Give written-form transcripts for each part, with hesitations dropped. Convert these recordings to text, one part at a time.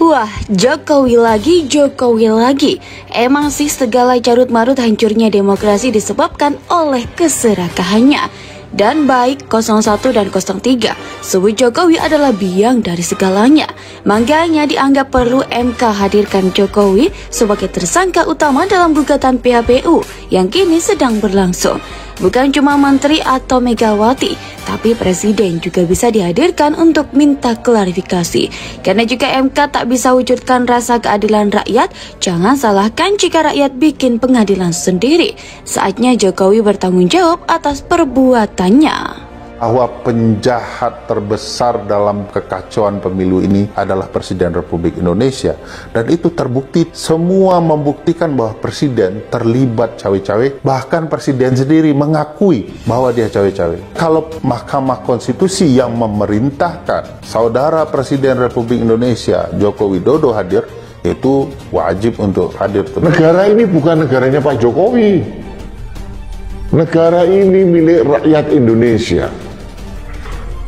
Wah, Jokowi lagi. Emang sih segala carut-marut hancurnya demokrasi disebabkan oleh keserakahannya. Dan baik 01 dan 03, sebut Jokowi adalah biang dari segalanya. Makanya dianggap perlu MK hadirkan Jokowi sebagai tersangka utama dalam gugatan PHPU yang kini sedang berlangsung. Bukan cuma menteri atau Megawati, tapi presiden juga bisa dihadirkan untuk minta klarifikasi. Karena jika MK tak bisa wujudkan rasa keadilan rakyat, jangan salahkan jika rakyat bikin pengadilan sendiri. Saatnya Jokowi bertanggung jawab atas perbuatannya. Bahwa penjahat terbesar dalam kekacauan pemilu ini adalah Presiden Republik Indonesia, dan itu terbukti. Semua membuktikan bahwa Presiden terlibat cawe-cawe, bahkan Presiden sendiri mengakui bahwa dia cawe-cawe. Kalau Mahkamah Konstitusi yang memerintahkan Saudara Presiden Republik Indonesia Joko Widodo hadir, itu wajib untuk hadir. Negara ini bukan negaranya Pak Jokowi. Negara ini milik rakyat Indonesia.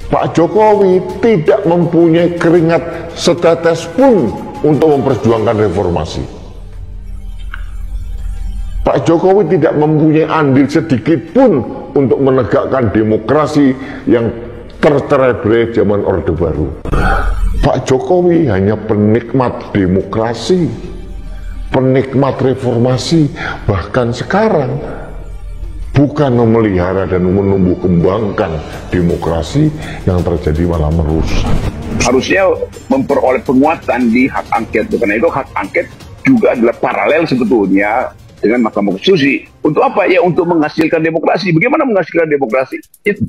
Pak Jokowi tidak mempunyai keringat setetes pun untuk memperjuangkan reformasi. Pak Jokowi tidak mempunyai andil sedikit pun untuk menegakkan demokrasi yang tercerai-berai zaman Orde Baru. Pak Jokowi hanya penikmat demokrasi, penikmat reformasi, bahkan sekarang bukan memelihara dan menumbuh kembangkan demokrasi, yang terjadi malah merusak. Harusnya memperoleh penguatan di hak angket, karena itu hak angket juga adalah paralel sebetulnya dengan Mahkamah Konstitusi. Untuk apa? Ya untuk menghasilkan demokrasi. Bagaimana menghasilkan demokrasi? Itu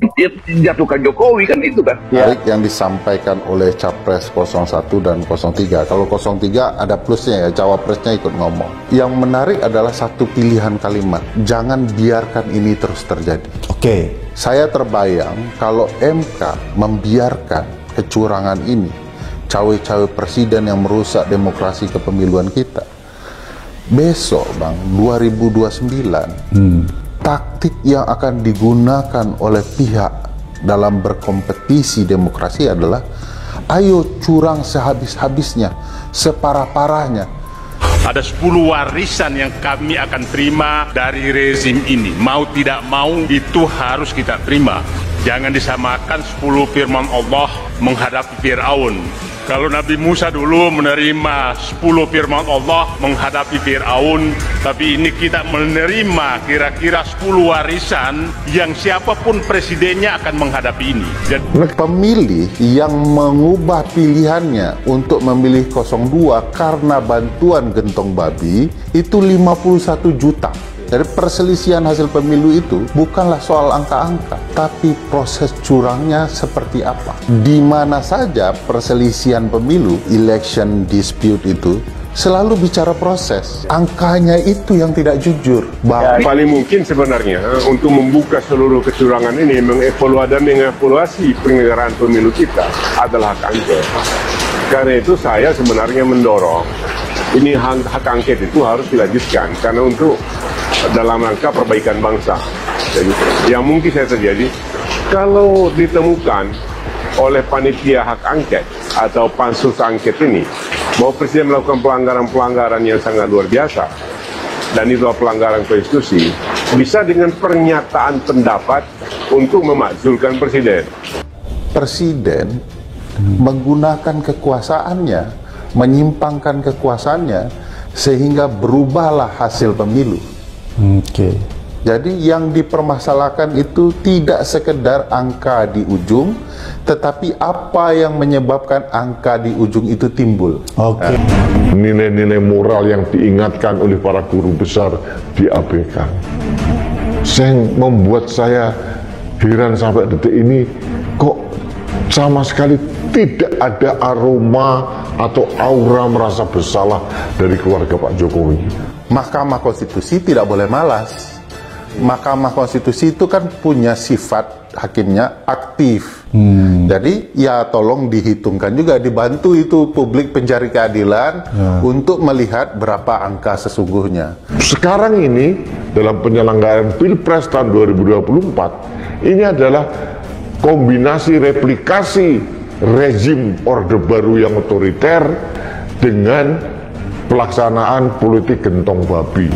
jatuhkan Jokowi kan, itu kan. Baik yang disampaikan oleh Capres 01 dan 03. Kalau 03 ada plusnya ya, Cawapresnya ikut ngomong. Yang menarik adalah satu pilihan kalimat. Jangan biarkan ini terus terjadi. Oke. Saya terbayang kalau MK membiarkan kecurangan ini, cawe-cawe presiden yang merusak demokrasi kepemiluan kita. Besok Bang, 2029, taktik yang akan digunakan oleh pihak dalam berkompetisi demokrasi adalah ayo curang sehabis-habisnya, separah-parahnya. Ada 10 warisan yang kami akan terima dari rezim ini. Mau tidak mau itu harus kita terima. Jangan disamakan 10 firman Allah menghadapi Fir'aun. Kalau Nabi Musa dulu menerima 10 firman Allah menghadapi Fir'aun, tapi ini kita menerima kira-kira 10 warisan yang siapapun presidennya akan menghadapi ini. Pemilih yang mengubah pilihannya untuk memilih 02 karena bantuan gentong babi itu 51 juta. Jadi perselisihan hasil pemilu itu bukanlah soal angka-angka, tapi proses curangnya seperti apa. Di mana saja perselisihan pemilu, election dispute itu selalu bicara proses. Angkanya itu yang tidak jujur. Paling mungkin sebenarnya untuk membuka seluruh kecurangan ini, mengevaluasi penyelenggaraan pemilu kita adalah hak angket. Karena itu saya sebenarnya mendorong ini hak angket itu harus dilanjutkan, karena untuk dalam rangka perbaikan bangsa. Jadi, yang mungkin saya terjadi kalau ditemukan oleh panitia hak angket atau pansus angket ini bahwa presiden melakukan pelanggaran-pelanggaran yang sangat luar biasa dan itu pelanggaran konstitusi, bisa dengan pernyataan pendapat untuk memakzulkan presiden. Presiden menggunakan kekuasaannya, menyimpangkan kekuasaannya sehingga berubahlah hasil pemilu. Oke. Jadi yang dipermasalahkan itu tidak sekedar angka di ujung, tetapi apa yang menyebabkan angka di ujung itu timbul. Oke. Nilai-nilai moral yang diingatkan oleh para guru besar diabaikan. Yang membuat saya heran sampai detik ini, kok sama sekali tidak ada aroma atau aura merasa bersalah dari keluarga Pak Jokowi. Mahkamah Konstitusi tidak boleh malas. Mahkamah Konstitusi itu kan punya sifat hakimnya aktif. Jadi ya tolong dihitungkan juga, dibantu itu publik pencari keadilan untuk melihat berapa angka sesungguhnya. Sekarang ini dalam penyelenggaraan Pilpres tahun 2024 ini adalah kombinasi replikasi rezim Orde Baru yang otoriter dengan pelaksanaan politik gentong babi.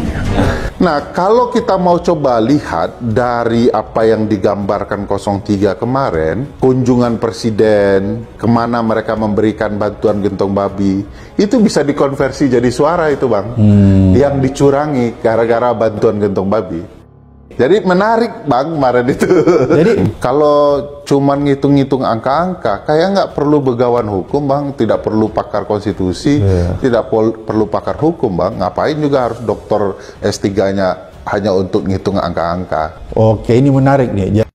Nah, kalau kita mau coba lihat dari apa yang digambarkan 03 kemarin, kunjungan presiden, kemana mereka memberikan bantuan gentong babi, itu bisa dikonversi jadi suara itu, Bang. Yang dicurangi gara-gara bantuan gentong babi. Jadi menarik, Bang, kemarin itu. Jadi kalau cuman ngitung-ngitung angka-angka, kayak nggak perlu begawan hukum, Bang. Tidak perlu pakar konstitusi, tidak perlu pakar hukum, Bang. Ngapain juga harus doktor S3-nya hanya untuk ngitung angka-angka. Oke, ini menarik nih.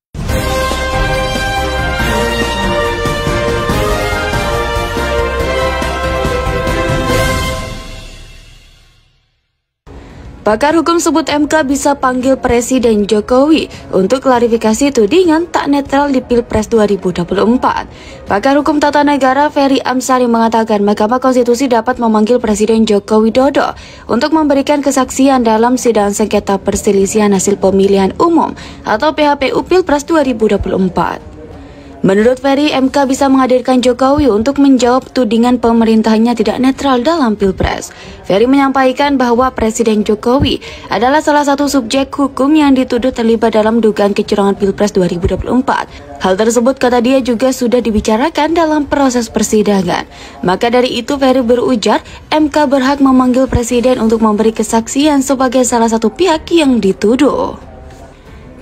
Pakar hukum sebut MK bisa panggil Presiden Jokowi untuk klarifikasi tudingan tak netral di Pilpres 2024. Pakar hukum tata negara Ferry Amsari mengatakan Mahkamah Konstitusi dapat memanggil Presiden Joko Widodo untuk memberikan kesaksian dalam sidang sengketa perselisihan hasil pemilihan umum atau PHPU Pilpres 2024. Menurut Ferry, MK bisa menghadirkan Jokowi untuk menjawab tudingan pemerintahnya tidak netral dalam Pilpres. Ferry menyampaikan bahwa Presiden Jokowi adalah salah satu subjek hukum yang dituduh terlibat dalam dugaan kecurangan Pilpres 2024. Hal tersebut, kata dia, juga sudah dibicarakan dalam proses persidangan. Maka dari itu, Ferry berujar, MK berhak memanggil Presiden untuk memberi kesaksian sebagai salah satu pihak yang dituduh.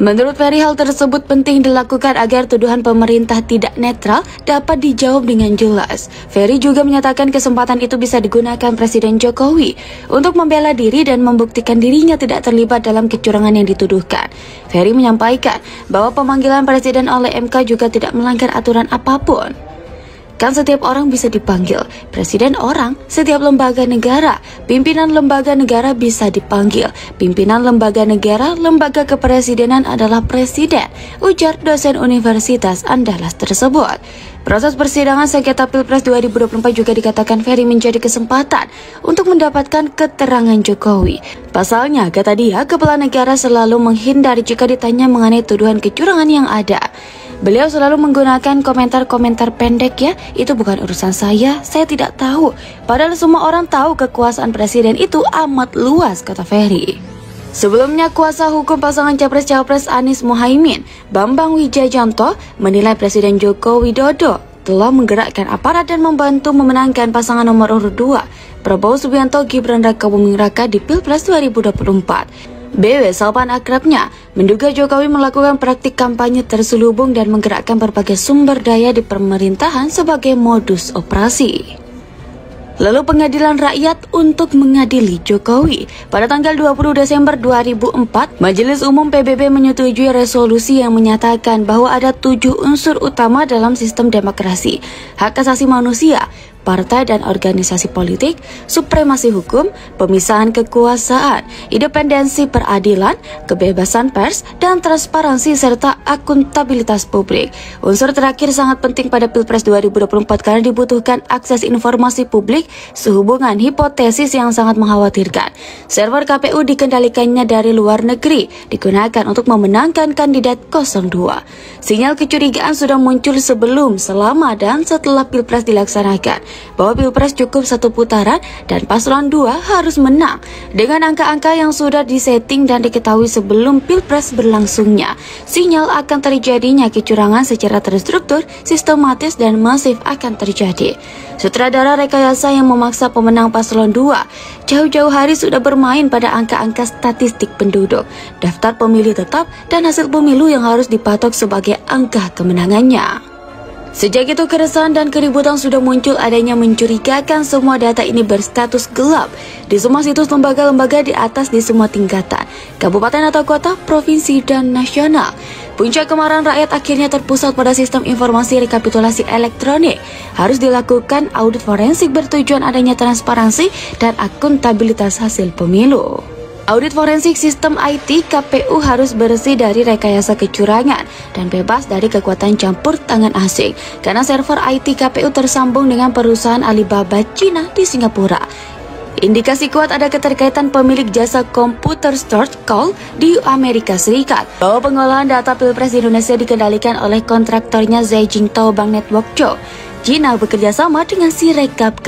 Menurut Ferry, hal tersebut penting dilakukan agar tuduhan pemerintah tidak netral dapat dijawab dengan jelas. Ferry juga menyatakan kesempatan itu bisa digunakan Presiden Jokowi untuk membela diri dan membuktikan dirinya tidak terlibat dalam kecurangan yang dituduhkan. Ferry menyampaikan bahwa pemanggilan Presiden oleh MK juga tidak melanggar aturan apapun. Kan setiap orang bisa dipanggil, presiden orang, setiap lembaga negara, pimpinan lembaga negara bisa dipanggil. Pimpinan lembaga negara, lembaga kepresidenan adalah presiden, ujar dosen Universitas Andalas tersebut. Proses persidangan sengketa Pilpres 2024 juga dikatakan Ferry menjadi kesempatan untuk mendapatkan keterangan Jokowi. Pasalnya, kata dia, kepala negara selalu menghindari jika ditanya mengenai tuduhan kecurangan yang ada. Beliau selalu menggunakan komentar-komentar pendek, ya, itu bukan urusan saya tidak tahu. Padahal semua orang tahu kekuasaan presiden itu amat luas, kata Ferry. Sebelumnya, kuasa hukum pasangan Capres-Cawapres Anies Mohaimin, Bambang Wijayanto, menilai Presiden Joko Widodo telah menggerakkan aparat dan membantu memenangkan pasangan nomor urut 2, Prabowo Subianto Gibran Raka Buming Raka di Pilpres 2024. BW, Salpan akrabnya, menduga Jokowi melakukan praktik kampanye terselubung dan menggerakkan berbagai sumber daya di pemerintahan sebagai modus operasi. Lalu pengadilan rakyat untuk mengadili Jokowi. Pada tanggal 20 Desember 2004, Majelis Umum PBB menyetujui resolusi yang menyatakan bahwa ada 7 unsur utama dalam sistem demokrasi: hak asasi manusia, partai dan organisasi politik, supremasi hukum, pemisahan kekuasaan, independensi peradilan, kebebasan pers, dan transparansi serta akuntabilitas publik. Unsur terakhir sangat penting pada Pilpres 2024 karena dibutuhkan akses informasi publik sehubungan hipotesis yang sangat mengkhawatirkan. Server KPU dikendalikannya dari luar negeri, digunakan untuk memenangkan kandidat 02. Sinyal kecurigaan sudah muncul sebelum, selama, dan setelah Pilpres dilaksanakan, bahwa Pilpres cukup 1 putaran dan paslon 2 harus menang. Dengan angka-angka yang sudah disetting dan diketahui sebelum Pilpres berlangsungnya, sinyal akan terjadinya kecurangan secara terstruktur, sistematis, dan masif akan terjadi. Sutradara rekayasa yang memaksa pemenang paslon 2 jauh-jauh hari sudah bermain pada angka-angka statistik penduduk, daftar pemilih tetap, dan hasil pemilu yang harus dipatok sebagai angka kemenangannya. Sejak itu keresahan dan keributan sudah muncul. Adanya mencurigakan semua data ini berstatus gelap di semua situs lembaga-lembaga di atas di semua tingkatan, kabupaten atau kota, provinsi, dan nasional. Puncak kemarahan rakyat akhirnya terpusat pada sistem informasi rekapitulasi elektronik. Harus dilakukan audit forensik bertujuan adanya transparansi dan akuntabilitas hasil pemilu. Audit forensik sistem IT KPU harus bersih dari rekayasa kecurangan dan bebas dari kekuatan campur tangan asing, karena server IT KPU tersambung dengan perusahaan Alibaba Cina di Singapura. Indikasi kuat ada keterkaitan pemilik jasa komputer storage call di Amerika Serikat, bahwa pengolahan data Pilpres di Indonesia dikendalikan oleh kontraktornya Zhejiang Taobang Network Co. China bekerja sama dengan Sirekap